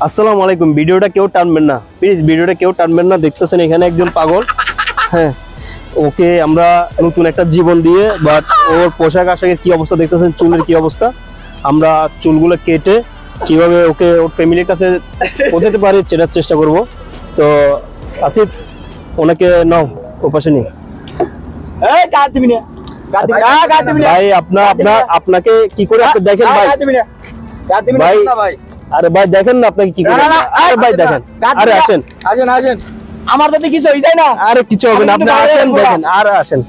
আসসালামু আলাইকুম। ভিডিওটা কেউ টানবেন না প্লিজ, ভিডিওটা কেউ টানবেন না। দেখতেছেন এখানে একজন পাগল, হ্যাঁ, ওকে আমরা নতুন একটা জীবন দিয়ে, বাট ওর পোশাক আশাকের কি অবস্থা দেখতেছেন, চুলের কি অবস্থা, আমরা চুলগুলো কেটে কিভাবে ওকে ওর ফ্যামিলির কাছে পৌঁছাতে পারি সেটার চেষ্টা করব। তো আসিফ, ওনাকে নাও ও পাশে নিয়ে। ভাই আপনাকে কি করে দেখেন ভাই, ভাই আরে ভাই দেখেন না আপনাকে কি করে, আরে ভাই দেখেন, আরে আসেন আসেন আসেন, আমার যদি কিছু হয়ে যায় না। আরে কিছু হবে না, আপনি আসেন দেখেন, আর আসেন।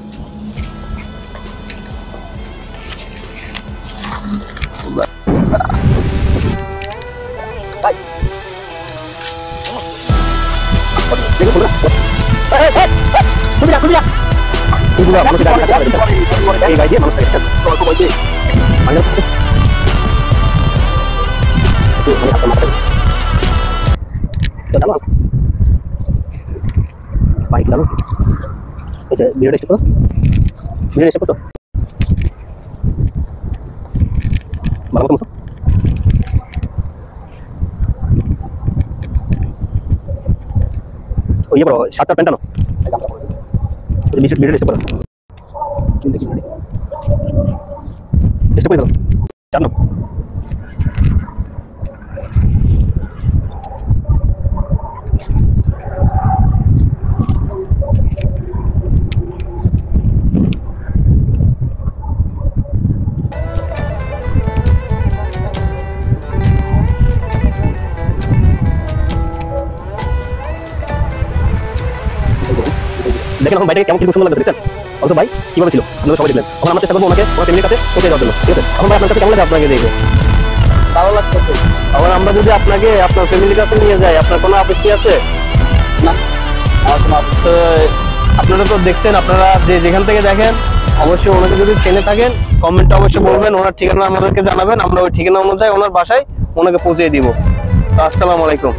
ওই বড় শার্টটা প্যান্টটা না, ভিডিও টেস্ট করো, টেস্ট করে দাও জানো। দেখেন এখন বাইরে কেমন সুন্দর লাগছে, দেখছেন অবশ্য ভাই কিভাবে ছিল আমরা সবাই দেখলেন। এখন আমরা চেষ্টা করবো ওনাকে ওনার ফ্যামিলির কাছে পৌঁছে দেওয়ার জন্য, ঠিক আছে? এখন ভাই আপনার কাছে কেমন লাগে আপনাকে দেখে? ভালো লাগতেছে। আবার আমরা যদি আপনাকে আপনার ফ্যামিলির কাছে নিয়ে যাই, আপনার কোনো আপত্তি আছে? না, তো আপনারা তো দেখছেন, আপনারা যেখান থেকে দেখেন অবশ্যই ওনাকে যদি চেনে থাকেন কমেন্টে অবশ্যই বলবেন, ওনার ঠিকানা আমাদেরকে জানাবেন, আমরা ওই ঠিকানা অনুযায়ী ওনার বাসায় ওনাকে পৌঁছে দিব। তো আসসালামু আলাইকুম।